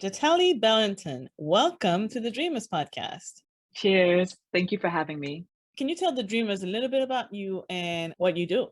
Jatali Bellanton, welcome to the Dreamers podcast. Cheers. Thank you for having me. Can you tell the Dreamers a little bit about you and what you do?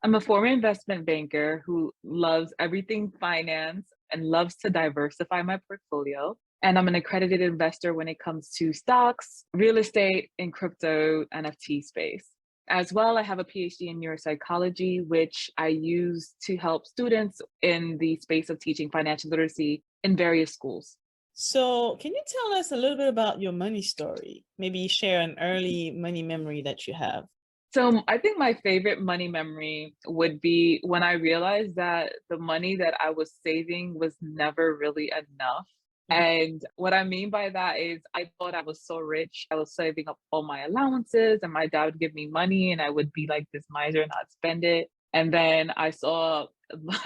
I'm a former investment banker who loves everything finance and loves to diversify my portfolio. And I'm an accredited investor when it comes to stocks, real estate, and crypto NFT space. As well, I have a PhD in neuropsychology, which I use to help students in the space of teaching financial literacy in various schools. So, can you tell us a little bit about your money story? Maybe share an early money memory that you have. So I think my favorite money memory would be when I realized that the money that I was saving was never really enough. Mm. And what I mean by that is I thought I was so rich. I was saving up all my allowances and my dad would give me money and I would be like this miser and I'd spend it. And then I saw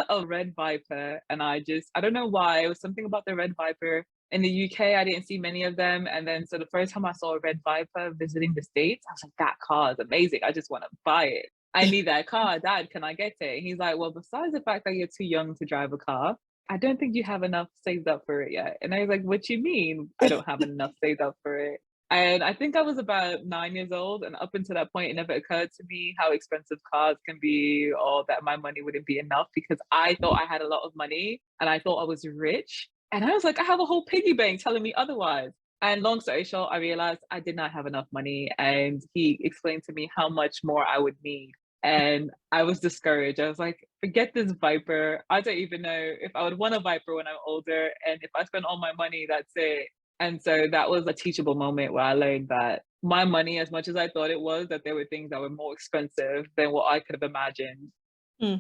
a red viper and I don't know why. It was something about the red viper. In the UK, I didn't see many of them. And then, so the first time I saw a red viper visiting the States, I was like, that car is amazing. I just want to buy it. I need that car. Dad, can I get it? And he's like, well, besides the fact that you're too young to drive a car, I don't think you have enough saved up for it yet. And I was like, what you mean? I don't have enough saved up for it. And I think I was about 9 years old. And up until that point, it never occurred to me how expensive cars can be or that my money wouldn't be enough because I thought I had a lot of money and I thought I was rich. And I was like, I have a whole piggy bank telling me otherwise. And long story short, I realized I did not have enough money. And he explained to me how much more I would need. And I was discouraged. I was like, forget this Viper. I don't even know if I would want a Viper when I'm older. And if I spend all my money, that's it. And so that was a teachable moment where I learned that my money, as much as I thought it was, that there were things that were more expensive than what I could have imagined.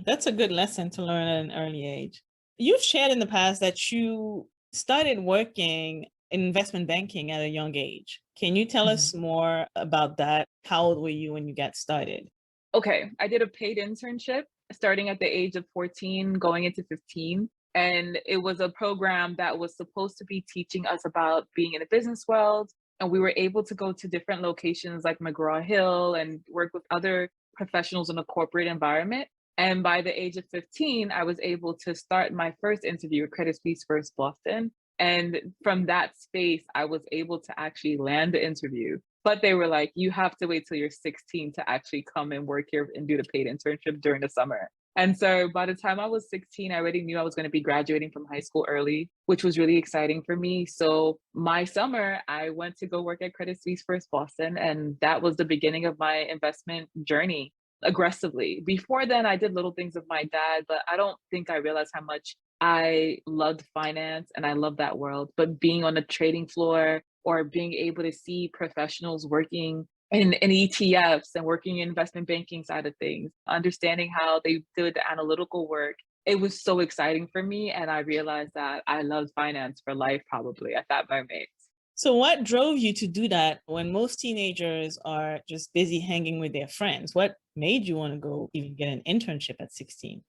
That's a good lesson to learn at an early age. You've shared in the past that you started working in investment banking at a young age. Can you tell Mhm. us more about that? How old were you when you got started? Okay, I did a paid internship starting at the age of 14, going into 15. And it was a program that was supposed to be teaching us about being in the business world. And we were able to go to different locations like McGraw Hill and work with other professionals in a corporate environment. And by the age of 15, I was able to start my first interview at Credit Suisse First Boston. And from that space, I was able to actually land the interview. But they were like, you have to wait till you're 16 to actually come and work here and do the paid internship during the summer. And so by the time I was 16, I already knew I was going to be graduating from high school early, which was really exciting for me. So my summer, I went to go work at Credit Suisse First Boston, and that was the beginning of my investment journey aggressively. Before then, I did little things with my dad, but I don't think I realized how much I loved finance and I love that world. But being on the trading floor or being able to see professionals working in ETFs and working in investment banking side of things, understanding how they did the analytical work. It was so exciting for me. And I realized that I loved finance for life probably at that moment. So, what drove you to do that when most teenagers are just busy hanging with their friends? What made you want to go even get an internship at 16?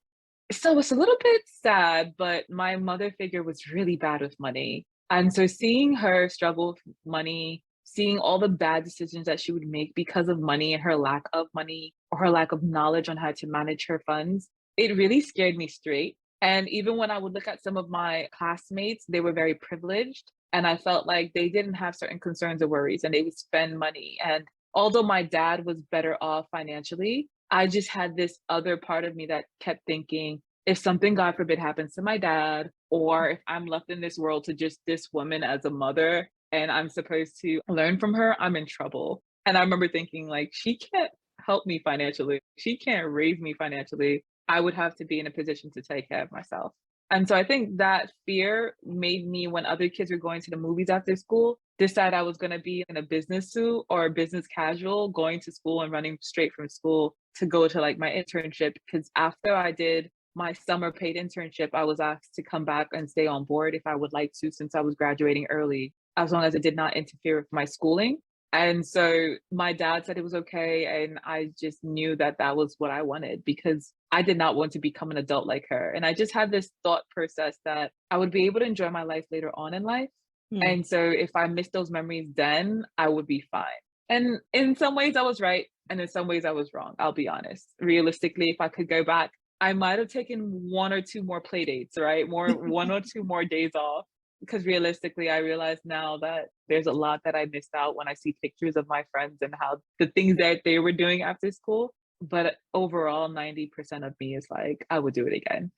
So it's a little bit sad, but my mother figure was really bad with money. And so seeing her struggle with money, seeing all the bad decisions that she would make because of money and her lack of money or her lack of knowledge on how to manage her funds, it really scared me straight. And even when I would look at some of my classmates, they were very privileged. And I felt like they didn't have certain concerns or worries and they would spend money. And although my dad was better off financially, I just had this other part of me that kept thinking, if something, God forbid, happens to my dad, or if I'm left in this world to just this woman as a mother and I'm supposed to learn from her, I'm in trouble. And I remember thinking, like, she can't help me financially. She can't raise me financially. I would have to be in a position to take care of myself. And so I think that fear made me, when other kids were going to the movies after school, decide I was going to be in a business suit or a business casual, going to school and running straight from school to go to like my internship. Because after I did my summer paid internship, I was asked to come back and stay on board if I would like to, since I was graduating early, as long as it did not interfere with my schooling. And so my dad said it was okay. And I just knew that that was what I wanted because I did not want to become an adult like her. And I just had this thought process that I would be able to enjoy my life later on in life. Hmm. And so if I missed those memories then, I would be fine. And in some ways I was right. And in some ways I was wrong. I'll be honest. Realistically, if I could go back, I might have taken one or two more play dates, right? More, one or two more days off. because realistically, I realize now that there's a lot that I missed out when I see pictures of my friends and how the things that they were doing after school. But overall, 90% of me is like, I would do it again.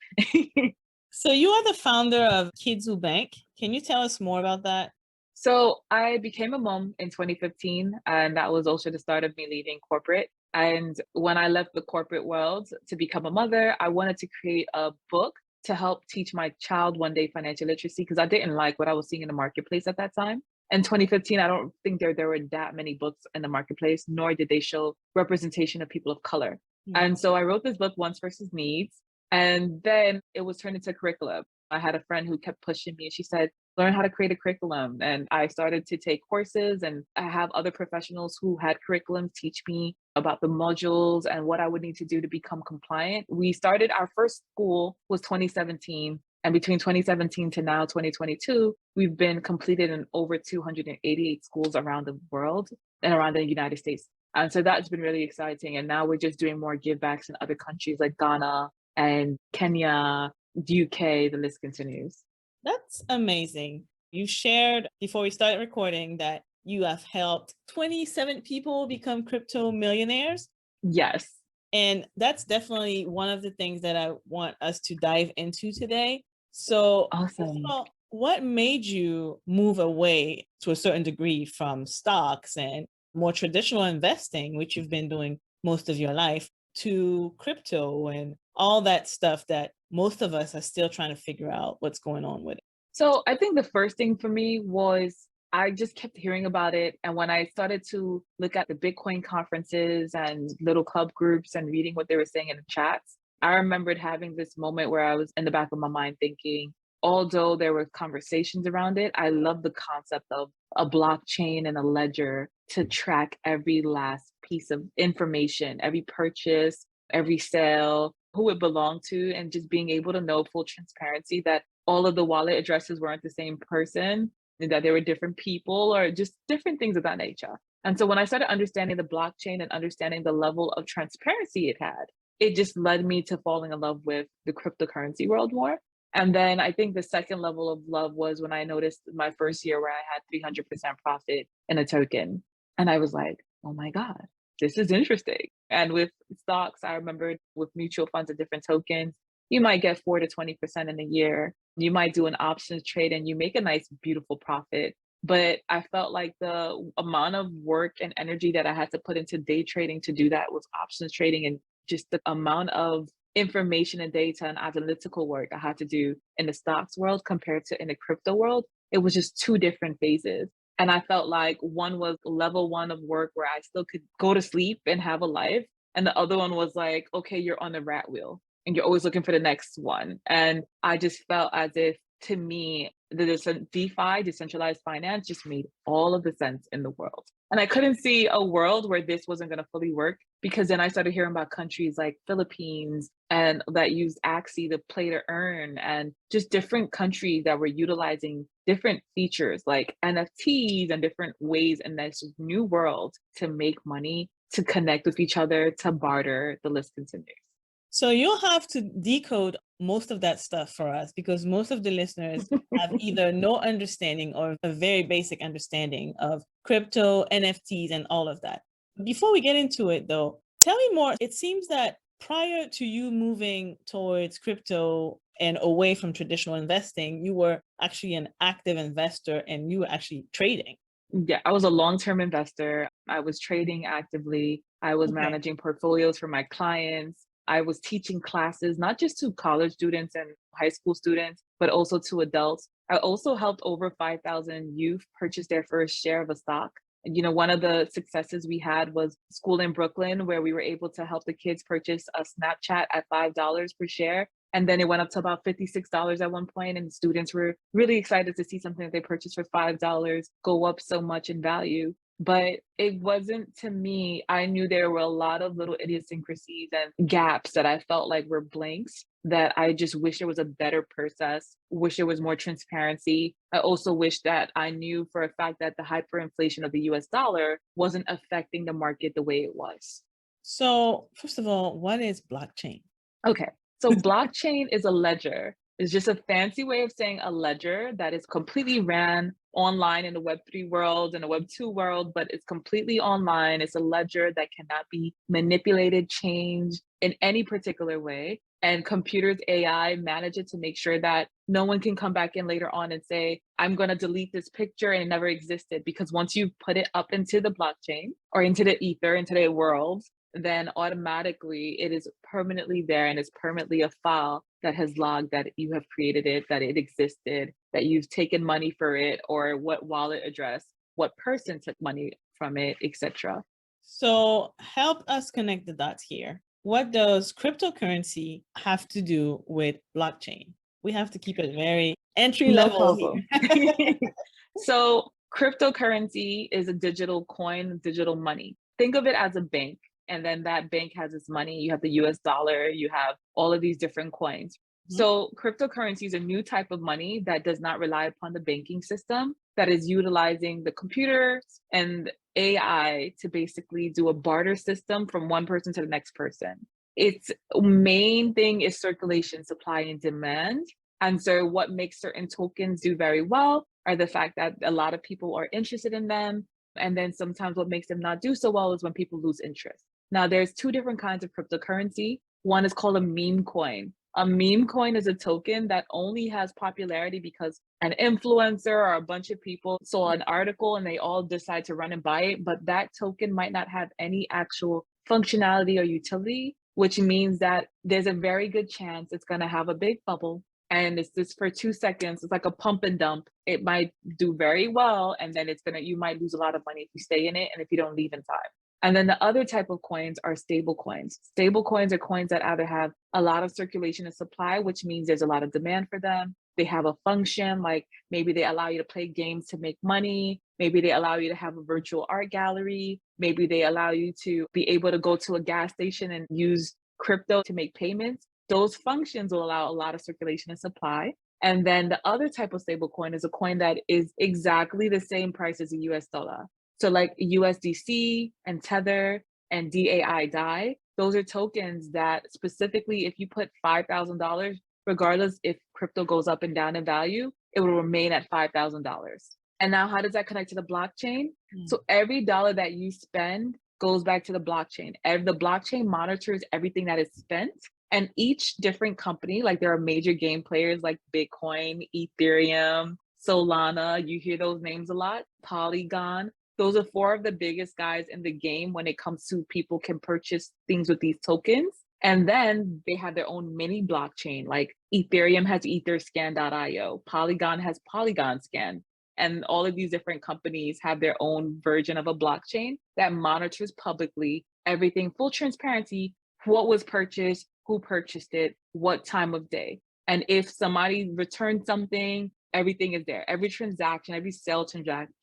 So you are the founder of Kids Who Bank. Can you tell us more about that? So I became a mom in 2015, and that was also the start of me leaving corporate. And when I left the corporate world to become a mother, I wanted to create a book to help teach my child one day financial literacy because I didn't like what I was seeing in the marketplace at that time. In 2015, I don't think there were that many books in the marketplace, nor did they show representation of people of color. Mm. And so I wrote this book, Wants versus Needs, and then it was turned into curriculum. I had a friend who kept pushing me, and she said, learn how to create a curriculum. And I started to take courses, and I have other professionals who had curriculums teach me about the modules and what I would need to do to become compliant. We started our first school was 2017. And between 2017 to now, 2022, we've been completed in over 288 schools around the world and around the United States. And so that's been really exciting. And now we're just doing more give backs in other countries like Ghana and Kenya, UK, the list continues. That's amazing. You shared before we started recording that you have helped 27 people become crypto millionaires. Yes. And that's definitely one of the things that I want us to dive into today. So, first of Awesome. all, what made you move away to a certain degree from stocks and more traditional investing, which you've been doing most of your life, to crypto and all that stuff that most of us are still trying to figure out what's going on with it? So I think the first thing for me was I just kept hearing about it. And when I started to look at the Bitcoin conferences and little club groups and reading what they were saying in the chats, I remembered having this moment where I was in the back of my mind thinking, although there were conversations around it, I love the concept of a blockchain and a ledger to track every last piece of information, every purchase, every sale, who it belonged to, and just being able to know full transparency that all of the wallet addresses weren't the same person and that they were different people or just different things of that nature. And so when I started understanding the blockchain and understanding the level of transparency it had, it just led me to falling in love with the cryptocurrency world more. And then I think the second level of love was when I noticed my first year where I had 300% profit in a token. And I was like, oh my God, this is interesting. And with stocks, I remember with mutual funds and different tokens, you might get 4 to 20% in a year. You might do an options trade and you make a nice, beautiful profit. But I felt like the amount of work and energy that I had to put into day trading to do that with options trading and just the amount of information and data and analytical work I had to do in the stocks world compared to in the crypto world, it was just two different phases. And I felt like one was level one of work where I still could go to sleep and have a life. And the other one was like, okay, you're on the rat wheel and you're always looking for the next one. And I just felt as if to me, the DeFi, decentralized finance, just made all of the sense in the world. And I couldn't see a world where this wasn't going to fully work because then I started hearing about countries like Philippines and that used Axie to play to earn and just different countries that were utilizing different features like NFTs and different ways in this new world to make money, to connect with each other, to barter. The list continues. So you'll have to decode most of that stuff for us because most of the listeners have either no understanding or a very basic understanding of crypto, NFTs, and all of that. Before we get into it though, tell me more. It seems that prior to you moving towards crypto and away from traditional investing, you were actually an active investor and you were actually trading. Yeah, I was a long-term investor. I was trading actively. I was Okay. managing portfolios for my clients. I was teaching classes, not just to college students and high school students, but also to adults. I also helped over 5,000 youth purchase their first share of a stock. And, you know, one of the successes we had was school in Brooklyn, where we were able to help the kids purchase a Snapchat at $5 per share. And then it went up to about $56 at one point, and students were really excited to see something that they purchased for $5 go up so much in value. But it wasn't to me, I knew there were a lot of little idiosyncrasies and gaps that I felt like were blanks that I just wish there was a better process, wish there was more transparency. I also wish that I knew for a fact that the hyperinflation of the US dollar wasn't affecting the market the way it was. So, first of all, what is blockchain? Okay. So blockchain is a ledger It's just a fancy way of saying a ledger that is completely ran online in the Web3 world and the Web2 world, but it's completely online. It's a ledger that cannot be manipulated, changed in any particular way. And computers, AI manage it to make sure that no one can come back in later on and say, I'm going to delete this picture and it never existed. Because once you put it up into the blockchain or into the ether, into the world, then automatically it is permanently there and it's permanently a file that has logged that you have created it, that it existed, that you've taken money for it, or what wallet address, what person took money from it, etc. So help us connect the dots here. What does cryptocurrency have to do with blockchain? We have to keep it very entry No level problem. here. So cryptocurrency is a digital coin, digital money. Think of it as a bank. And then that bank has its money. You have the US dollar, you have all of these different coins. So cryptocurrency is a new type of money that does not rely upon the banking system, that is utilizing the computers and AI to basically do a barter system from one person to the next person. Its main thing is circulation, supply and demand. And so what makes certain tokens do very well are the fact that a lot of people are interested in them. And then sometimes what makes them not do so well is when people lose interest. Now, there's two different kinds of cryptocurrency. One is called a meme coin. A meme coin is a token that only has popularity because an influencer or a bunch of people saw an article and they all decide to run and buy it, but that token might not have any actual functionality or utility, which means that there's a very good chance it's going to have a big bubble. And it's just for 2 seconds. It's like a pump and dump. It might do very well, and then you might lose a lot of money if you stay in it and if you don't leave in time. And then the other type of coins are stable coins. Stable coins are coins that either have a lot of circulation and supply, which means there's a lot of demand for them. They have a function, like maybe they allow you to play games to make money. Maybe they allow you to have a virtual art gallery. Maybe they allow you to be able to go to a gas station and use crypto to make payments. Those functions will allow a lot of circulation and supply. And then the other type of stable coin is a coin that is exactly the same price as a US dollar. So like USDC and Tether and DAI, those are tokens that specifically, if you put $5,000, regardless if crypto goes up and down in value, it will remain at $5,000. And now how does that connect to the blockchain? So every dollar that you spend goes back to the blockchain. The blockchain monitors everything that is spent. And each different company, like there are major game players like Bitcoin, Ethereum, Solana, you hear those names a lot, Polygon. Those are 4 of the biggest guys in the game when it comes to people can purchase things with these tokens. And then they have their own mini blockchain, like Ethereum has etherscan.io, Polygon has Polygon Scan. And all of these different companies have their own version of a blockchain that monitors publicly everything, full transparency, what was purchased, who purchased it, what time of day. And if somebody returned something, everything is there. Every transaction, every sale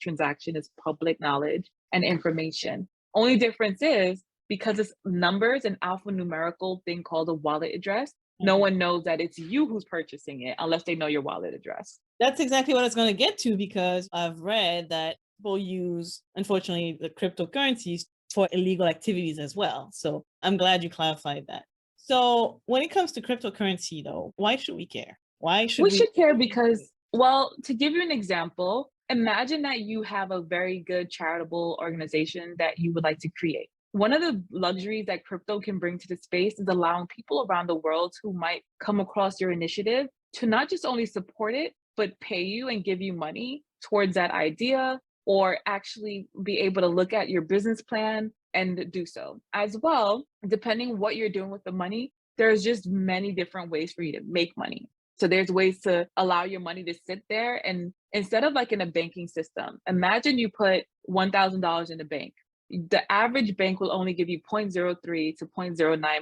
transaction is public knowledge and information. Only difference is because it's numbers and alphanumerical thing called a wallet address, no one knows that it's you who's purchasing it unless they know your wallet address. That's exactly what I was going to get to, because I've read that people use, unfortunately, the cryptocurrencies for illegal activities as well. So I'm glad you clarified that. So when it comes to cryptocurrency, though, why should we care? Why should we should care because, well, to give you an example, imagine that you have a very good charitable organization that you would like to create. One of the luxuries that crypto can bring to the space is allowing people around the world who might come across your initiative to not just only support it, but pay you and give you money towards that idea, or actually be able to look at your business plan and do so. As well, depending what you're doing with the money, there's just many different ways for you to make money. So there's ways to allow your money to sit there, and instead of like in a banking system, imagine you put $1,000 in the bank. The average bank will only give you 0.03 to 0.09%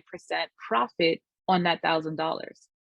profit on that $1,000.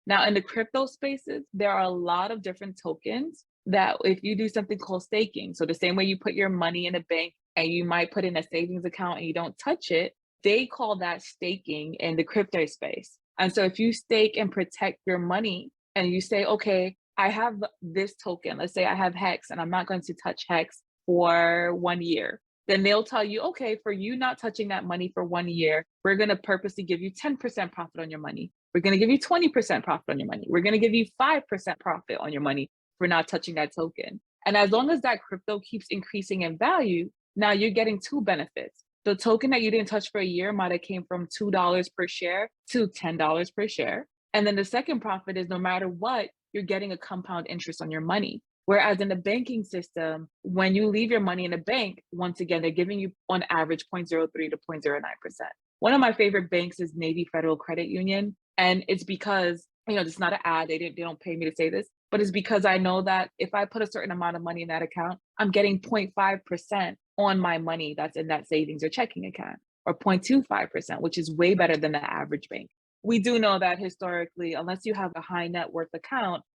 Now in the crypto spaces, there are a lot of different tokens that if you do something called staking, so the same way you put your money in a bank and you might put in a savings account and you don't touch it, they call that staking in the crypto space. And so if you stake and protect your money and you say, okay, I have this token, let's say I have Hex and I'm not going to touch Hex for 1 year, then they'll tell you, okay, for you not touching that money for 1 year, we're going to purposely give you 10% profit on your money. We're going to give you 20% profit on your money. We're going to give you 5% profit on your money for not touching that token. And as long as that crypto keeps increasing in value, now you're getting two benefits. The token that you didn't touch for a year might have came from $2 per share to $10 per share. And then the second profit is no matter what, you're getting a compound interest on your money. Whereas in the banking system, when you leave your money in a bank, once again, they're giving you on average 0.03 to 0.09%. One of my favorite banks is Navy Federal Credit Union. And it's because, it's not an ad. They don't pay me to say this, but it's because I know that if I put a certain amount of money in that account, I'm getting 0.5% on my money that's in that savings or checking account, or 0.25%, which is way better than the average bank. We do know that historically, unless you have a high net worth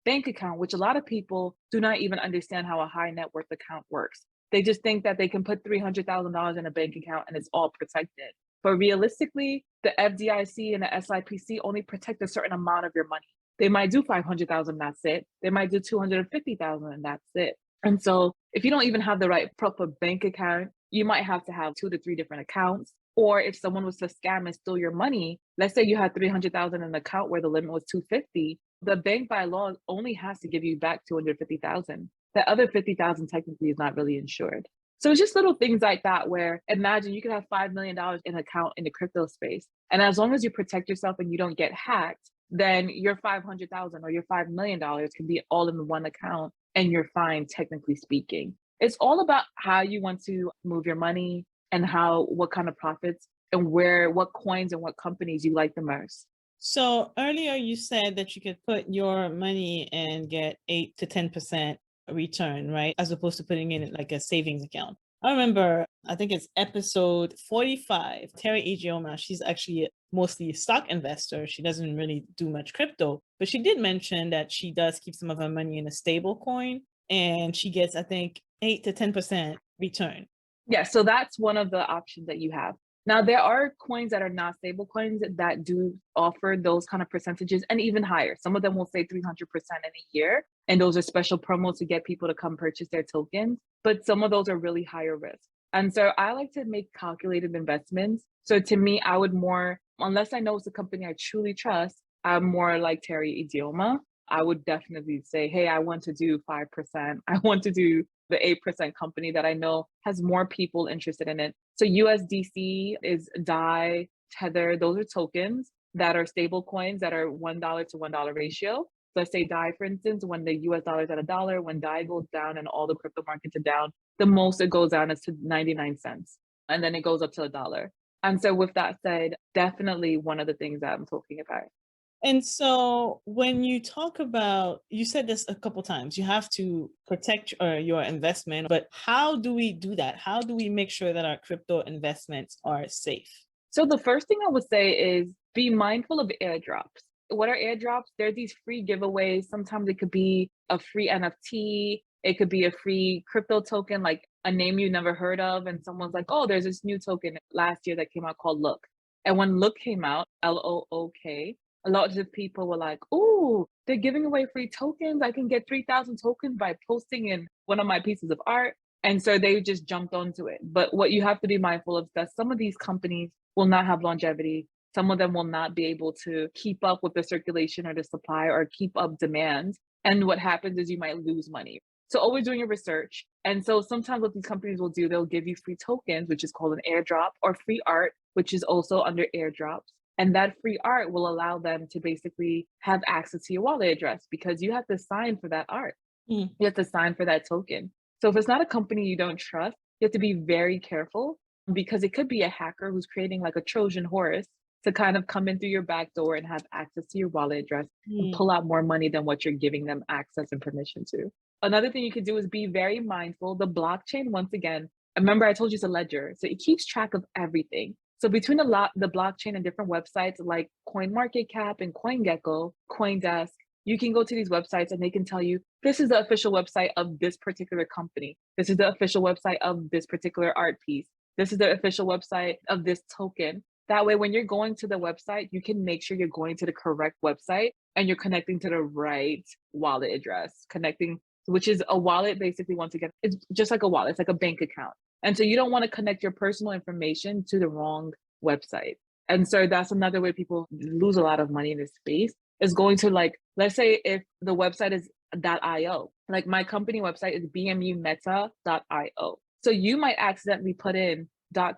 bank account, which a lot of people do not even understand how a high net worth account works. They just think that they can put $300,000 in a bank account and it's all protected. But realistically, the FDIC and the SIPC only protect a certain amount of your money. They might do 500,000, that's it. They might do 250,000 and that's it. And so if you don't even have the right proper bank account, you might have to have 2 to 3 different accounts. Or if someone was to scam and steal your money, let's say you had 300,000 in an account where the limit was 250, the bank by law only has to give you back 250,000. The other 50,000 technically is not really insured. So it's just little things like that where imagine you could have $5 million in an account in the crypto space. And as long as you protect yourself and you don't get hacked, then your 500,000 or your $5 million can be all in one account and you're fine, technically speaking. It's all about how you want to move your money and what kind of profits and what coins and what companies you like the most. So earlier you said that you could put your money and get 8 to 10% return, right? As opposed to putting in like a savings account. I remember, I think it's episode 45, Terry Ijeoma, she's actually mostly a stock investor. She doesn't really do much crypto, but she did mention that she does keep some of her money in a stable coin and she gets, I think, 8 to 10% return. Yeah, so that's one of the options that you have. Now, there are coins that are not stable coins that do offer those kind of percentages and even higher. Some of them will say 300% in a year. And those are special promos to get people to come purchase their tokens. But some of those are really higher risk. And so I like to make calculated investments. So to me, I would more, unless I know it's a company I truly trust, I'm more like Terry Ijeoma. I would definitely say, hey, I want to do 5%. I want to do the 8% company that I know has more people interested in it. So USDC is DAI, Tether, those are tokens that are stable coins that are $1 to $1 ratio. So let's say DAI, for instance, when the US dollar is at $1, when DAI goes down and all the crypto markets are down, the most it goes down is to 99 cents. And then it goes up to $1. And so with that said, definitely one of the things that I'm talking about. And so when you talk about, you said this a couple times, you have to protect your investment, but how do we do that? How do we make sure that our crypto investments are safe? So the first thing I would say is be mindful of airdrops. What are airdrops? They're these free giveaways. Sometimes it could be a free NFT. It could be a free crypto token, like a name you never heard of. And someone's like, oh, there's this new token last year that came out called Look. And when Look came out, LOOK, a lot of people were like, oh, they're giving away free tokens. I can get 3,000 tokens by posting in one of my pieces of art. And so they just jumped onto it. But what you have to be mindful of is that some of these companies will not have longevity. Some of them will not be able to keep up with the circulation or the supply or keep up demand. And what happens is you might lose money. So always doing your research. And so sometimes what these companies will do, they'll give you free tokens, which is called an airdrop, or free art, which is also under airdrops. And that free art will allow them to basically have access to your wallet address because you have to sign for that art. You have to sign for that token. So if it's not a company you don't trust, you have to be very careful because it could be a hacker who's creating like a Trojan horse to kind of come in through your back door and have access to your wallet address and pull out more money than what you're giving them access and permission to. Another thing you could do is be very mindful. The blockchain, once again, remember I told you it's a ledger. So it keeps track of everything. So between the blockchain and different websites like CoinMarketCap and CoinGecko, CoinDesk, you can go to these websites and they can tell you, this is the official website of this particular company. This is the official website of this particular art piece. This is the official website of this token. That way, when you're going to the website, you can make sure you're going to the correct website and you're connecting to the right wallet address, which is a wallet basically, once again, it's just like a wallet, it's like a bank account. And so you don't want to connect your personal information to the wrong website. And so that's another way people lose a lot of money in this space, is going to, like, let's say if the website is .io, like my company website is bmumeta.io. So you might accidentally put in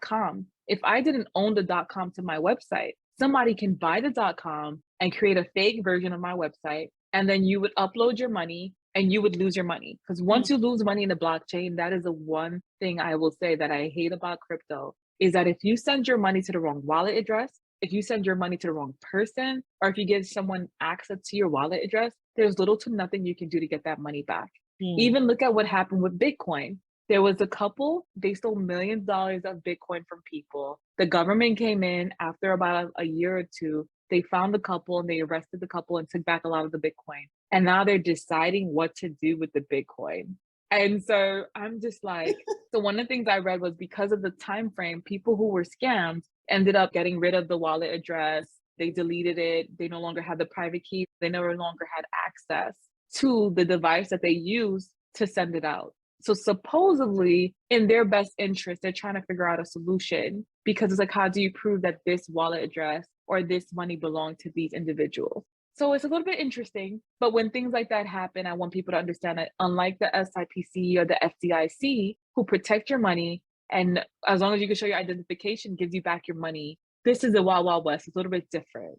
.com. If I didn't own the .com to my website, somebody can buy the .com and create a fake version of my website, and then you would upload your money and you would lose your money. Because once you lose money in the blockchain, that is the one thing I will say that I hate about crypto, is that if you send your money to the wrong wallet address, if you send your money to the wrong person, or if you give someone access to your wallet address, there's little to nothing you can do to get that money back. Even look at what happened with Bitcoin. There was a couple, they stole millions of dollars of Bitcoin from people. The government came in after about a year or two. They found the couple and they arrested the couple and took back a lot of the Bitcoin. And now they're deciding what to do with the Bitcoin. And so I'm just like, so one of the things I read was, because of the time frame, people who were scammed ended up getting rid of the wallet address. They deleted it. They no longer had the private key. They no longer had access to the device that they used to send it out. So supposedly, in their best interest, they're trying to figure out a solution, because it's like, how do you prove that this wallet address or this money belonged to these individuals? So it's a little bit interesting. But when things like that happen, I want people to understand that unlike the SIPC or the FDIC, who protect your money, and as long as you can show your identification, gives you back your money, this is the Wild Wild West. It's a little bit different.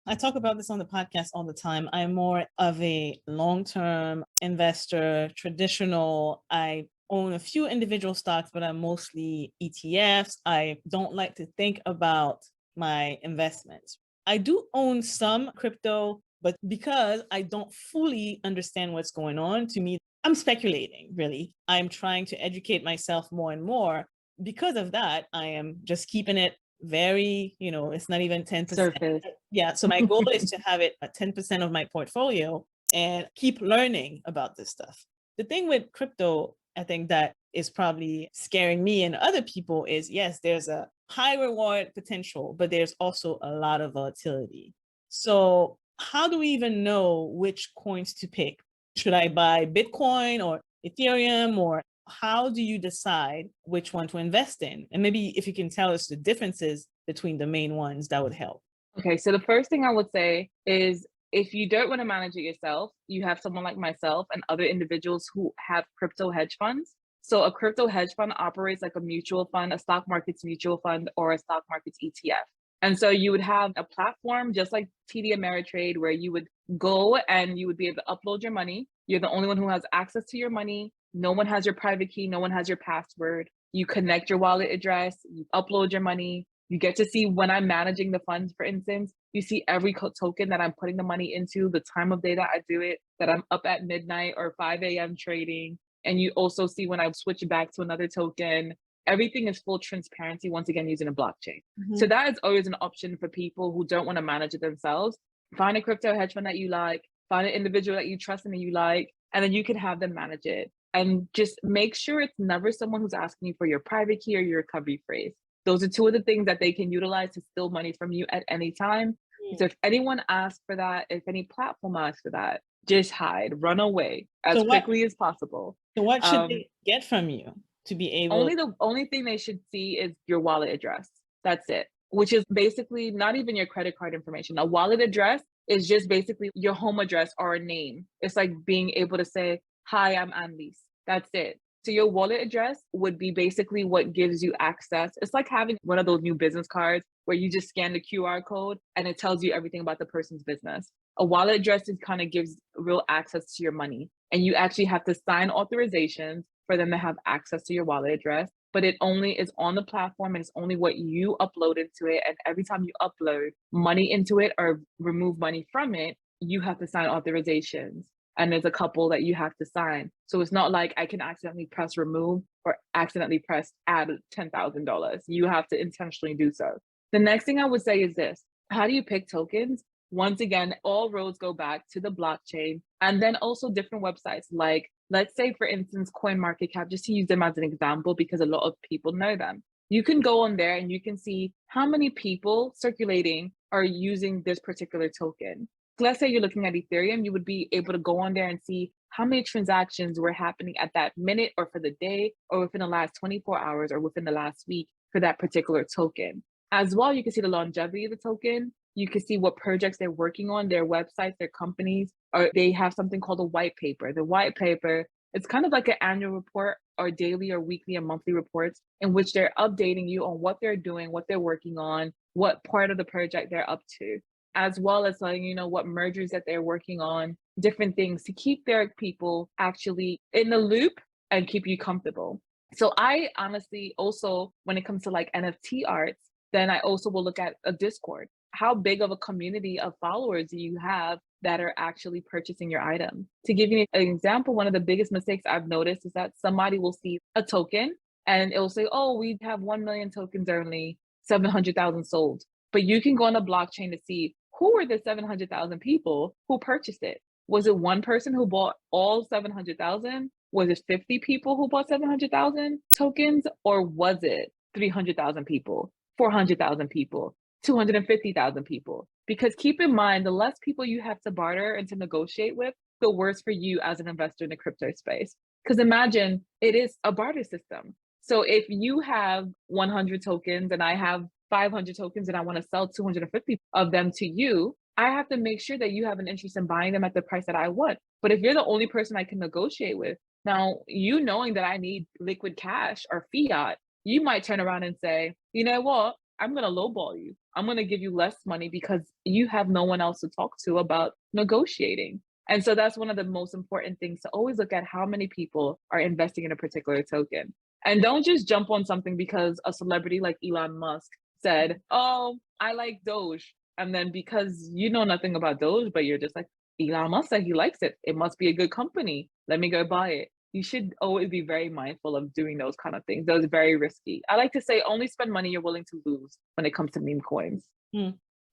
I talk about this on the podcast all the time. I'm more of a long-term investor, traditional. I own a few individual stocks, but I'm mostly ETFs. I don't like to think about my investments. I do own some crypto, but because I don't fully understand what's going on, to me, I'm speculating, really. I'm trying to educate myself more and more. Because of that, I am just keeping it very, it's not even 10%. Surface. Yeah. So my goal is to have it at 10% of my portfolio and keep learning about this stuff. The thing with crypto, I think that is probably scaring me and other people is, yes, there's a high reward potential, but there's also a lot of volatility. So how do we even know which coins to pick? Should I buy Bitcoin or Ethereum, or how do you decide which one to invest in? And maybe if you can tell us the differences between the main ones, that would help. Okay, so the first thing I would say is, if you don't want to manage it yourself, you have someone like myself and other individuals who have crypto hedge funds. So a crypto hedge fund operates like a mutual fund, a stock market's mutual fund, or a stock market's ETF. And so you would have a platform just like TD Ameritrade, where you would go and you would be able to upload your money. You're the only one who has access to your money. No one has your private key. No one has your password. You connect your wallet address. You upload your money. You get to see, when I'm managing the funds, for instance, you see every token that I'm putting the money into, the time of day that I do it, that I'm up at midnight or 5 a.m. trading. And you also see when I switch back to another token. Everything is full transparency, once again, using a blockchain. So that is always an option for people who don't want to manage it themselves. Find a crypto hedge fund that you like, find an individual that you trust and that you like, and then you can have them manage it. And just make sure it's never someone who's asking you for your private key or your recovery phrase. Those are two of the things that they can utilize to steal money from you at any time. So if anyone asks for that, if any platform asks for that, just hide, run away as quickly as possible. So what should they get from you to be able? The only thing they should see is your wallet address. That's it, which is basically not even your credit card information. A wallet address is just basically your home address or a name. It's like being able to say, hi, I'm Annalise. That's it. So your wallet address would be basically what gives you access. It's like having one of those new business cards where you just scan the QR code and it tells you everything about the person's business. A wallet address kind of gives real access to your money. And you actually have to sign authorizations for them to have access to your wallet address. But it only is on the platform, and it's only what you upload into it. And every time you upload money into it or remove money from it, you have to sign authorizations. And there's a couple that you have to sign. So it's not like I can accidentally press remove or accidentally press add $10,000. You have to intentionally do so. The next thing I would say is this: how do you pick tokens? Once again, all roads go back to the blockchain, and then also different websites. Like, let's say, for instance, CoinMarketCap, just to use them as an example, because a lot of people know them. You can go on there and you can see how many people circulating are using this particular token. Let's say you're looking at Ethereum, you would be able to go on there and see how many transactions were happening at that minute or for the day or within the last 24 hours or within the last week for that particular token. As well, you can see the longevity of the token. You can see what projects they're working on, their websites, their companies, or they have something called a white paper. The white paper, it's kind of like an annual report or daily or weekly and monthly reports in which they're updating you on what they're doing, what they're working on, what part of the project they're up to, as well as letting you know what mergers that they're working on, different things to keep their people actually in the loop and keep you comfortable. So I honestly also, when it comes to like NFT arts, then I also will look at a Discord. How big of a community of followers do you have that are actually purchasing your item? To give you an example, one of the biggest mistakes I've noticed is that somebody will see a token and it will say, oh, we have 1 million tokens, only 700,000 sold. But you can go on the blockchain to see who were the 700,000 people who purchased it. Was it one person who bought all 700,000? Was it 50 people who bought 700,000 tokens? Or was it 300,000 people, 400,000 people, 250,000 people? Because keep in mind, the less people you have to barter and to negotiate with, the worse for you as an investor in the crypto space. Because imagine it is a barter system. So if you have 100 tokens and I have 500 tokens and I want to sell 250 of them to you, I have to make sure that you have an interest in buying them at the price that I want. But if you're the only person I can negotiate with, now you knowing that I need liquid cash or fiat, you might turn around and say, you know what? I'm going to lowball you. I'm going to give you less money because you have no one else to talk to about negotiating. And so that's one of the most important things to always look at how many people are investing in a particular token. And don't just jump on something because a celebrity like Elon Musk said, oh, I like Doge. And then because you know nothing about Doge, but you're just like, Elon Musk said he likes it. It must be a good company. Let me go buy it. You should always be very mindful of doing those kind of things. Those are very risky. I like to say only spend money you're willing to lose when it comes to meme coins.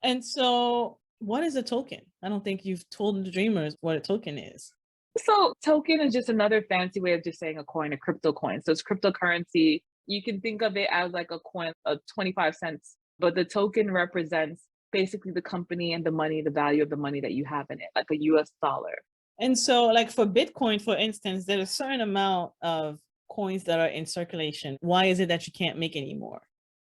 And so what is a token? I don't think you've told the dreamers what a token is. So token is just another fancy way of just saying a coin, a crypto coin. So it's cryptocurrency. You can think of it as like a coin of 25 cents, but the token represents basically the company and the money, the value of the money that you have in it, like a US dollar. And so like for Bitcoin, for instance, there's a certain amount of coins that are in circulation. Why is it that you can't make any more?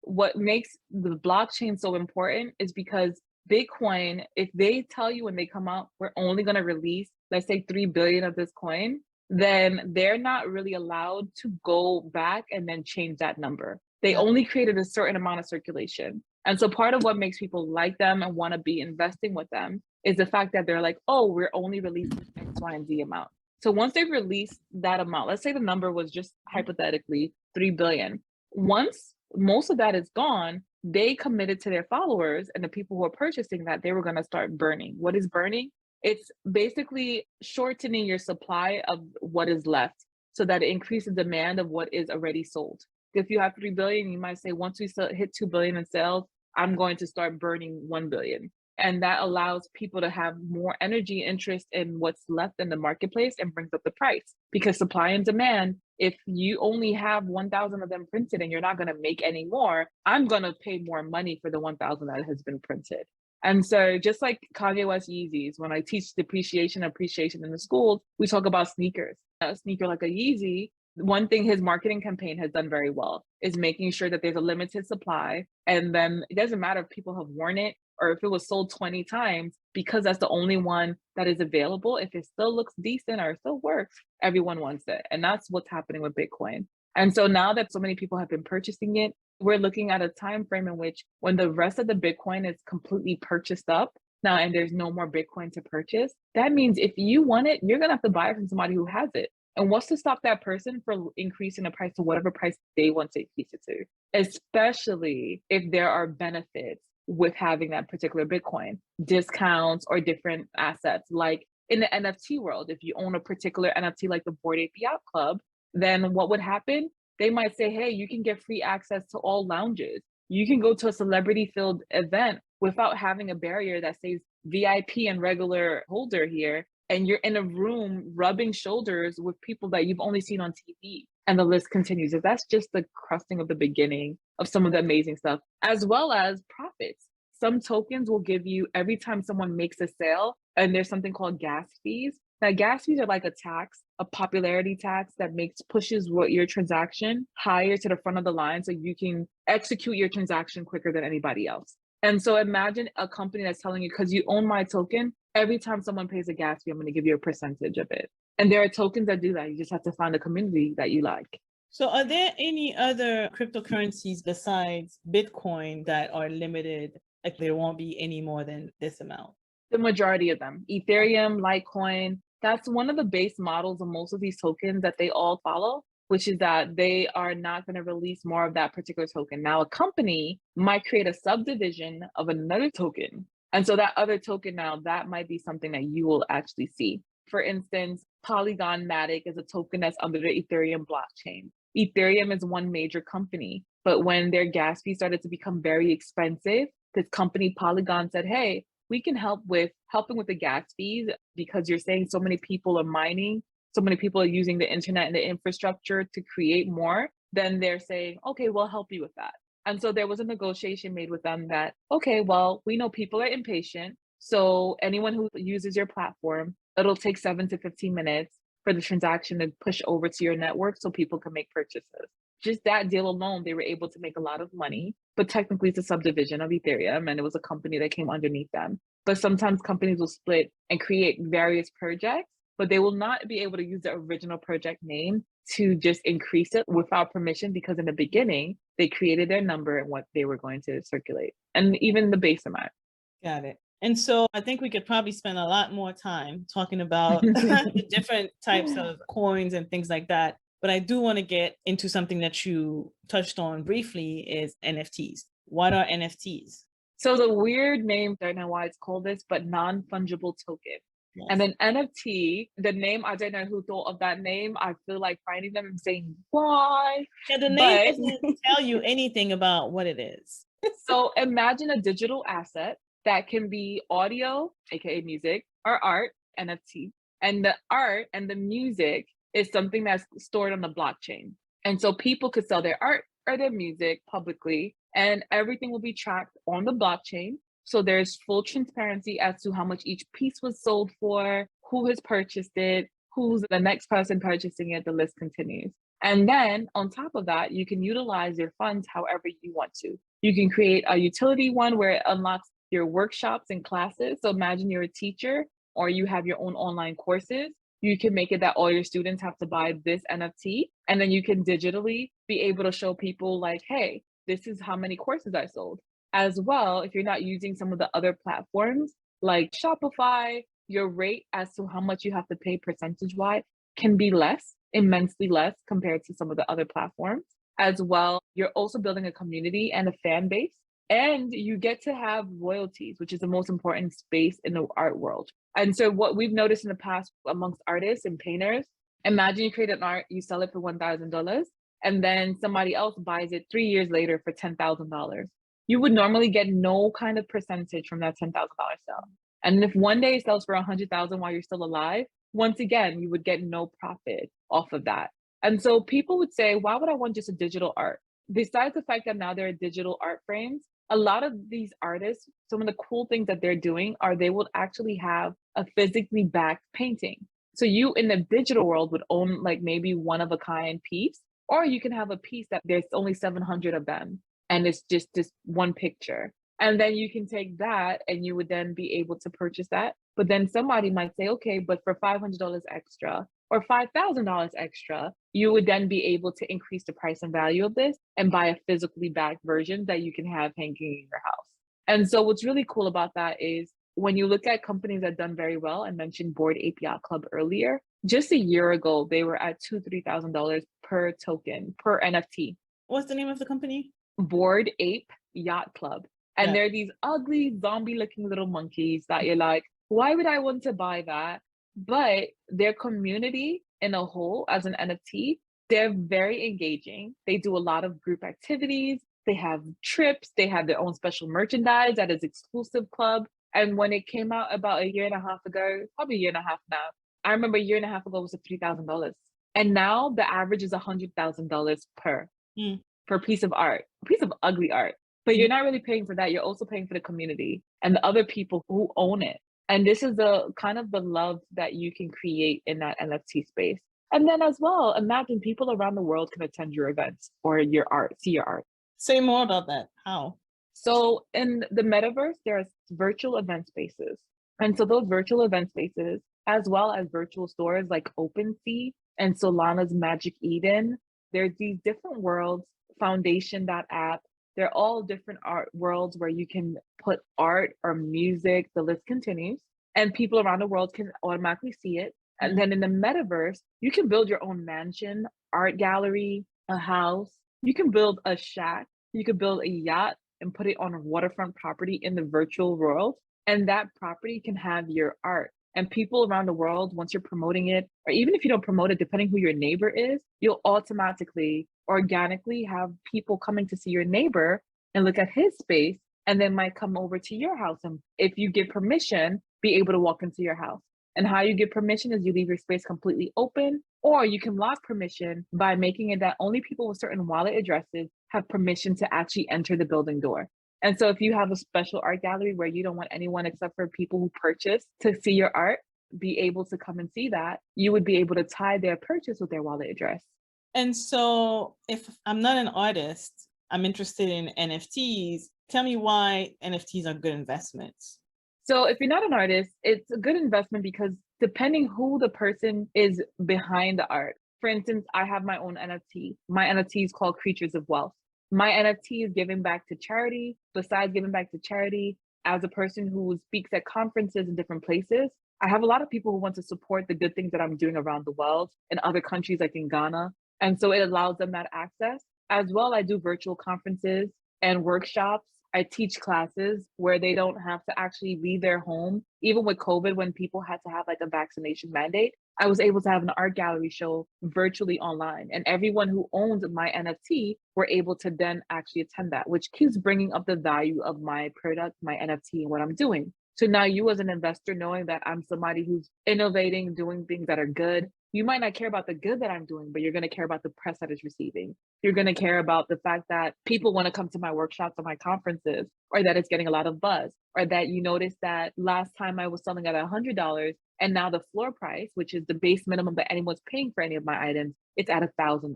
What makes the blockchain so important is because Bitcoin, if they tell you when they come out, we're only going to release, let's say 3 billion of this coin, then they're not really allowed to go back and then change that number. They only created a certain amount of circulation. And so part of what makes people like them and want to be investing with them is the fact that they're like, oh, we're only releasing X, Y, and Z amount. So once they've released that amount, let's say the number was just hypothetically 3 billion. Once most of that is gone, they committed to their followers and the people who are purchasing that they were going to start burning. What is burning? It's basically shortening your supply of what is left so that it increases demand of what is already sold. If you have 3 billion, you might say, once we hit 2 billion in sales, I'm going to start burning 1 billion. And that allows people to have more energy, interest in what's left in the marketplace and brings up the price. Because supply and demand, if you only have 1,000 of them printed and you're not going to make any more, I'm going to pay more money for the 1,000 that has been printed. And so just like Kanye West Yeezys, when I teach depreciation and appreciation in the schools, we talk about sneakers. A sneaker like a Yeezy, one thing his marketing campaign has done very well is making sure that there's a limited supply. And then it doesn't matter if people have worn it or if it was sold 20 times, because that's the only one that is available. If it still looks decent or it still works, everyone wants it. And that's what's happening with Bitcoin. And so now that so many people have been purchasing it, we're looking at a time frame in which when the rest of the Bitcoin is completely purchased up now and there's no more Bitcoin to purchase, that means if you want it, you're going to have to buy it from somebody who has it. And what's to stop that person from increasing the price to whatever price they want to increase it to, especially if there are benefits with having that particular Bitcoin, discounts or different assets. Like in the NFT world, if you own a particular NFT like the Bored Ape Yacht Club, then what would happen? They might say, hey, you can get free access to all lounges. You can go to a celebrity-filled event without having a barrier that says VIP and regular holder here. And you're in a room rubbing shoulders with people that you've only seen on TV. And the list continues. If that's just the crusting of the beginning of some of the amazing stuff, as well as profits. Some tokens will give you, every time someone makes a sale, and there's something called gas fees, Now, gas fees are like a tax, a popularity tax that pushes what your transaction higher to the front of the line so you can execute your transaction quicker than anybody else. And so imagine a company that's telling you, because you own my token, every time someone pays a gas fee, I'm going to give you a percentage of it. And there are tokens that do that. You just have to find a community that you like. So are there any other cryptocurrencies besides Bitcoin that are limited? Like there won't be any more than this amount? The majority of them, Ethereum, Litecoin, that's one of the base models of most of these tokens that they all follow, which is that they are not going to release more of that particular token. Now, a company might create a subdivision of another token. And so that other token now, that might be something that you will actually see. For instance, Polygon Matic is a token that's under the Ethereum blockchain. Ethereum is one major company, but when their gas fees started to become very expensive, this company Polygon said, hey, we can helping with the gas fees because you're saying so many people are mining, so many people are using the internet and the infrastructure to create more, then they're saying, okay, we'll help you with that. And so there was a negotiation made with them that, okay, well, we know people are impatient. So anyone who uses your platform, it'll take 7 to 15 minutes for the transaction to push over to your network so people can make purchases. Just that deal alone, they were able to make a lot of money, but technically it's a subdivision of Ethereum and it was a company that came underneath them. But sometimes companies will split and create various projects, but they will not be able to use the original project name to just increase it without permission because in the beginning, they created their number and what they were going to circulate and even the base amount. Got it. And so I think we could probably spend a lot more time talking about the different types of coins and things like that. But I do want to get into something that you touched on briefly is NFTs. What are NFTs? So the weird name, I don't know why it's called this, but non-fungible token. Yes. And then NFT, the name, I don't know who thought of that name. I feel like finding them and saying, why? Yeah, the name doesn't tell you anything about what it is. So imagine a digital asset that can be audio, aka music, or art, NFT. And the art and the music is something that's stored on the blockchain. And so people could sell their art or their music publicly, and everything will be tracked on the blockchain. So there's full transparency as to how much each piece was sold for, who has purchased it, who's the next person purchasing it, the list continues. And then on top of that, you can utilize your funds however you want to. You can create a utility one where it unlocks your workshops and classes. So imagine you're a teacher or you have your own online courses. You can make it that all your students have to buy this NFT, and then you can digitally be able to show people like, hey, this is how many courses I sold. As well, if you're not using some of the other platforms like Shopify, your rate as to how much you have to pay percentage-wise can be less, immensely less compared to some of the other platforms. As well, you're also building a community and a fan base, and you get to have royalties, which is the most important space in the art world. And so what we've noticed in the past amongst artists and painters, imagine you create an art, you sell it for $1,000, and then somebody else buys it 3 years later for $10,000. You would normally get no kind of percentage from that $10,000 sale. And if one day it sells for $100,000 while you're still alive, once again, you would get no profit off of that. And so people would say, why would I want just a digital art? Besides the fact that now there are digital art frames, a lot of these artists, some of the cool things that they're doing are they will actually have a physically backed painting. So you in the digital world would own like maybe one of a kind piece, or you can have a piece that there's only 700 of them and it's just this one picture. And then you can take that and you would then be able to purchase that. But then somebody might say, okay, but for $500 extra or $5,000 extra, you would then be able to increase the price and value of this and buy a physically backed version that you can have hanging in your house. And so what's really cool about that is when you look at companies that done very well, I mentioned Bored Ape Yacht Club earlier, just a year ago, they were at $2,000, $3,000 per token, per NFT. What's the name of the company? Bored Ape Yacht Club. And they're these ugly zombie looking little monkeys that you're like, why would I want to buy that? But their community in a whole as an NFT, they're very engaging. They do a lot of group activities. They have trips. They have their own special merchandise that is exclusive club. And when it came out about a year and a half ago, probably a year and a half now, I remember a year and a half ago was $3,000. And now the average is $100,000 per piece of art, a piece of ugly art. But you're not really paying for that. You're also paying for the community and the other people who own it. And this is the kind of the love that you can create in that NFT space. And then as well, imagine people around the world can attend your events or your art, see your art. Say more about that. How? So in the metaverse, there are virtual event spaces. And so those virtual event spaces, as well as virtual stores like OpenSea and Solana's Magic Eden, there's these different worlds, Foundation, that app. They're all different art worlds where you can put art or music, the list continues, and people around the world can automatically see it. And then in the metaverse, you can build your own mansion, art gallery, a house. You can build a shack. You could build a yacht and put it on a waterfront property in the virtual world. And that property can have your art. And people around the world, once you're promoting it, or even if you don't promote it, depending who your neighbor is, you'll automatically, organically have people coming to see your neighbor and look at his space, and then might come over to your house. And if you give permission, be able to walk into your house. And how you give permission is you leave your space completely open, or you can lock permission by making it that only people with certain wallet addresses have permission to actually enter the building door. And so if you have a special art gallery where you don't want anyone except for people who purchase to see your art, be able to come and see that, you would be able to tie their purchase with their wallet address. And so if I'm not an artist, I'm interested in NFTs. Tell me why NFTs are good investments. So if you're not an artist, it's a good investment because depending who the person is behind the art. For instance, I have my own NFT. My NFT is called Creatures of Wealth. My NFT is giving back to charity. Besides giving back to charity, as a person who speaks at conferences in different places, I have a lot of people who want to support the good things that I'm doing around the world in other countries, like in Ghana. And so it allows them that access. As well, I do virtual conferences and workshops. I teach classes where they don't have to actually leave their home. Even with COVID, when people had to have like a vaccination mandate, I was able to have an art gallery show virtually online. And everyone who owned my NFT were able to then actually attend that, which keeps bringing up the value of my product, my NFT, and what I'm doing. So now you as an investor, knowing that I'm somebody who's innovating, doing things that are good, you might not care about the good that I'm doing, but you're going to care about the press that it's receiving. You're going to care about the fact that people want to come to my workshops or my conferences, or that it's getting a lot of buzz, or that you notice that last time I was selling at $100 and now the floor price, which is the base minimum that anyone's paying for any of my items, it's at $1,000.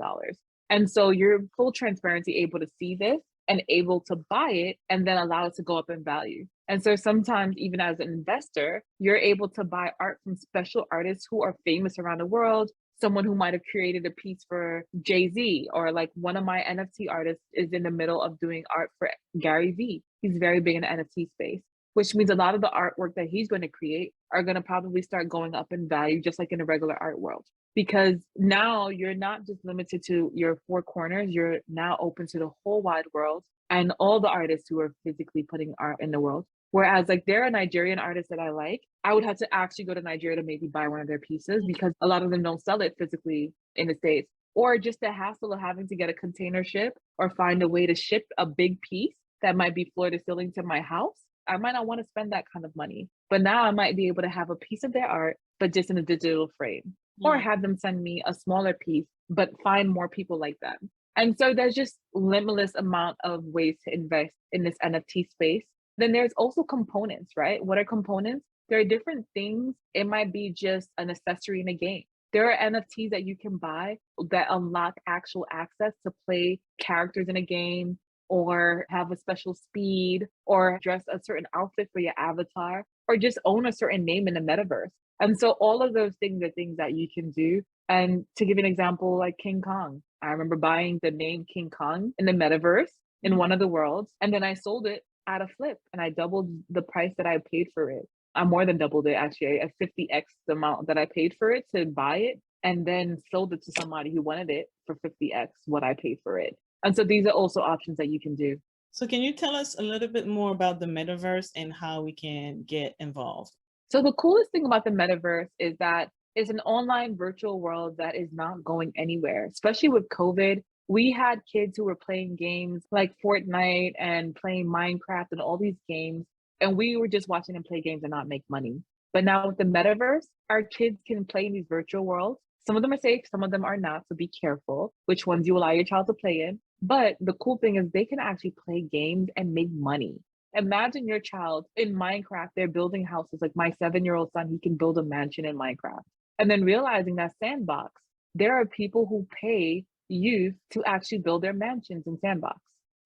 And so you're full transparency able to see this and able to buy it and then allow it to go up in value. And so sometimes even as an investor, you're able to buy art from special artists who are famous around the world. Someone who might have created a piece for Jay-Z, or like one of my NFT artists is in the middle of doing art for Gary Vee. He's very big in the NFT space, which means a lot of the artwork that he's going to create are going to probably start going up in value, just like in the regular art world. Because now you're not just limited to your four corners, you're now open to the whole wide world and all the artists who are physically putting art in the world. Whereas like there are Nigerian artists that I like, I would have to actually go to Nigeria to maybe buy one of their pieces because a lot of them don't sell it physically in the States. Or just the hassle of having to get a container ship or find a way to ship a big piece that might be floor to ceiling to my house. I might not want to spend that kind of money. But now I might be able to have a piece of their art, but just in a digital frame. Or have them send me a smaller piece, but find more people like them. And so there's just limitless amount of ways to invest in this NFT space. Then there's also components, right? What are components? There are different things. It might be just an accessory in a game. There are NFTs that you can buy that unlock actual access to play characters in a game, or have a special speed, or dress a certain outfit for your avatar, or just own a certain name in the metaverse. And so all of those things are things that you can do. And to give you an example, like King Kong, I remember buying the name King Kong in the metaverse in one of the worlds, and then I sold it at a flip and I doubled the price that I paid for it. I more than doubled it actually, a 50x the amount that I paid for it to buy it, and then sold it to somebody who wanted it for 50x what I paid for it. And so these are also options that you can do. So can you tell us a little bit more about the metaverse and how we can get involved? So the coolest thing about the metaverse is that it's an online virtual world that is not going anywhere, especially with COVID. We had kids who were playing games like Fortnite and playing Minecraft and all these games, and we were just watching them play games and not make money. But now with the metaverse, our kids can play in these virtual worlds. Some of them are safe, some of them are not, so be careful which ones you allow your child to play in. But the cool thing is they can actually play games and make money. Imagine your child in Minecraft, they're building houses. Like my 7-year-old son, he can build a mansion in Minecraft. And then realizing that sandbox, there are people who pay youth to actually build their mansions in sandbox.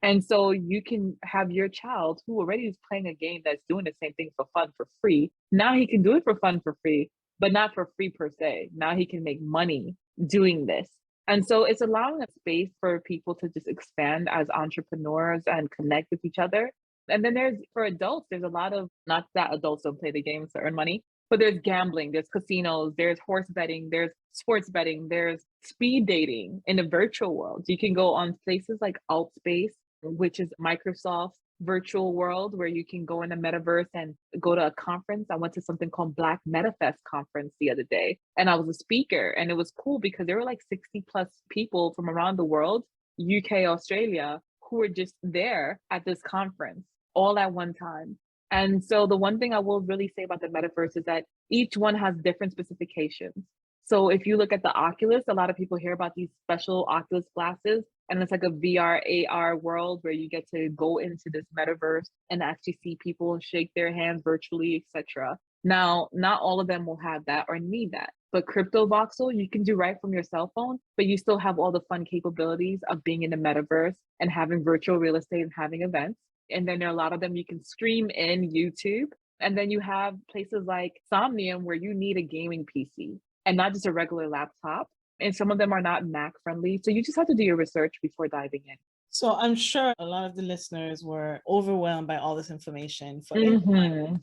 And so you can have your child who already is playing a game that's doing the same thing for fun for free. Now he can do it for fun for free, but not for free per se. Now he can make money doing this. And so it's allowing a space for people to just expand as entrepreneurs and connect with each other. And then there's for adults, there's a lot of, not that adults don't play the games to earn money, but there's gambling, there's casinos, there's horse betting, there's sports betting, there's speed dating in the virtual world. You can go on places like Altspace, which is Microsoft's virtual world where you can go in the metaverse and go to a conference. I went to something called Black Metafest conference the other day, and I was a speaker, and it was cool because there were like 60 plus people from around the world, UK, Australia, who were just there at this conference all at one time. And so the one thing I will really say about the metaverse is that each one has different specifications. So if you look at the Oculus, a lot of people hear about these special Oculus glasses, and it's like a VR, AR world where you get to go into this metaverse and actually see people and shake their hands virtually, etc. Now, not all of them will have that or need that. But crypto voxel, you can do right from your cell phone, but you still have all the fun capabilities of being in the metaverse and having virtual real estate and having events. And then there are a lot of them you can stream in YouTube. And then you have places like Somnium where you need a gaming PC and not just a regular laptop. And some of them are not Mac friendly. So you just have to do your research before diving in. So I'm sure a lot of the listeners were overwhelmed by all this information. For Mm-hmm. anyone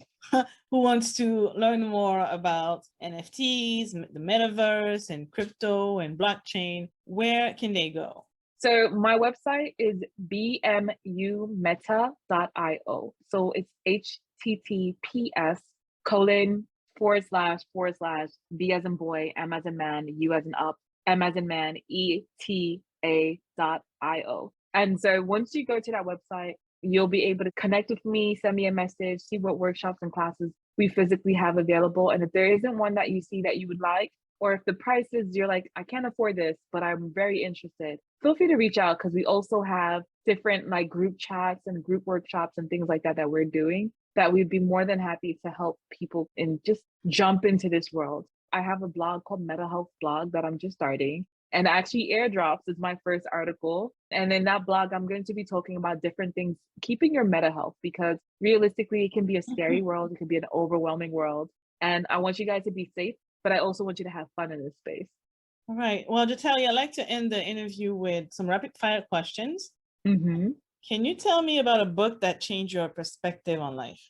who wants to learn more about NFTs, the metaverse and crypto and blockchain, where can they go? So my website is bmumeta.io. So it's https:// B as in boy, M as in man, U as in up, M as in man, ETA.io. And so once you go to that website, you'll be able to connect with me, send me a message, see what workshops and classes we physically have available. And if there isn't one that you see that you would like, or if the prices, you're like, I can't afford this, but I'm very interested, feel free to reach out because we also have different like group chats and group workshops and things like that that we're doing that we'd be more than happy to help people and just jump into this world. I have a blog called Meta Health Blog that I'm just starting. And actually airdrops is my first article. And in that blog, I'm going to be talking about different things, keeping your meta health, because realistically, it can be a scary world. It can be an overwhelming world. And I want you guys to be safe, but I also want you to have fun in this space. All right. Well, Jatali, I'd like to end the interview with some rapid fire questions. Mm-hmm. Can you tell me about a book that changed your perspective on life?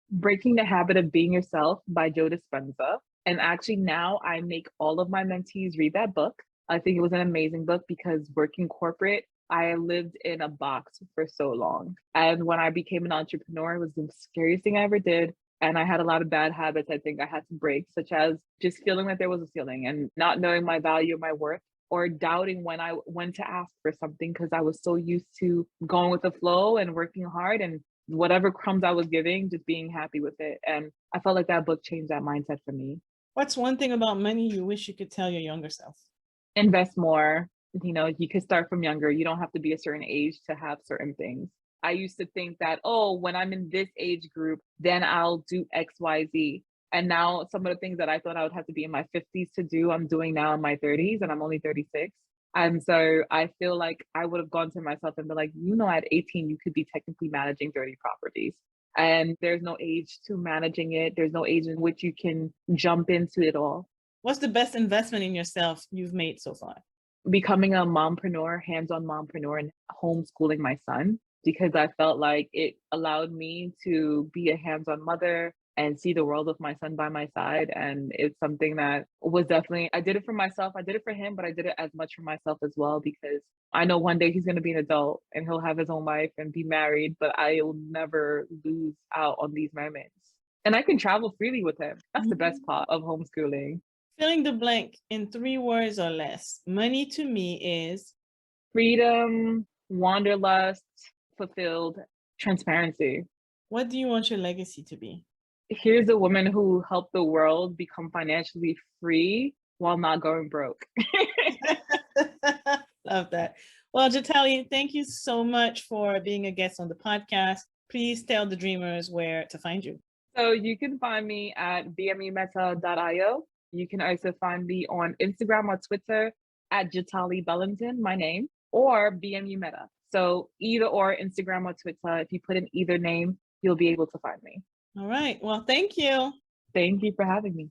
Breaking the Habit of Being Yourself by Joe Dispenza. And actually now I make all of my mentees read that book. I think it was an amazing book because working corporate, I lived in a box for so long. And when I became an entrepreneur, it was the scariest thing I ever did. And I had a lot of bad habits I think I had to break, such as just feeling that there was a ceiling and not knowing my value or my worth, or doubting when to ask for something because I was so used to going with the flow and working hard and whatever crumbs I was giving, just being happy with it. And I felt like that book changed that mindset for me. What's one thing about money you wish you could tell your younger self? Invest more. You could start from younger. You don't have to be a certain age to have certain things. I used to think that, oh, when I'm in this age group, then I'll do X, Y, Z. And now some of the things that I thought I would have to be in my 50s to do, I'm doing now in my 30s, and I'm only 36. And so I feel like I would have gone to myself and been like, at 18, you could be technically managing 30 properties. And there's no age to managing it. There's no age in which you can jump into it all. What's the best investment in yourself you've made so far? Becoming a mompreneur, hands-on mompreneur, and homeschooling my son, because I felt like it allowed me to be a hands-on mother and see the world with my son by my side. And it's something that was definitely, I did it for myself. I did it for him, but I did it as much for myself as well, because I know one day he's going to be an adult and he'll have his own life and be married, but I will never lose out on these moments. And I can travel freely with him. That's the best part of homeschooling. Filling the blank in 3 words or less. Money to me is freedom, wanderlust, fulfilled, transparency. What do you want your legacy to be? Here's a woman who helped the world become financially free while not going broke. Love that. Well, Jatali, thank you so much for being a guest on the podcast. please tell the dreamers where to find you. So you can find me at bmumeta.io. You can also find me on Instagram or Twitter at Jatali Bellanton, my name, or BMU Meta. So either or Instagram or Twitter, if you put in either name, you'll be able to find me. All right. Well, thank you. Thank you for having me.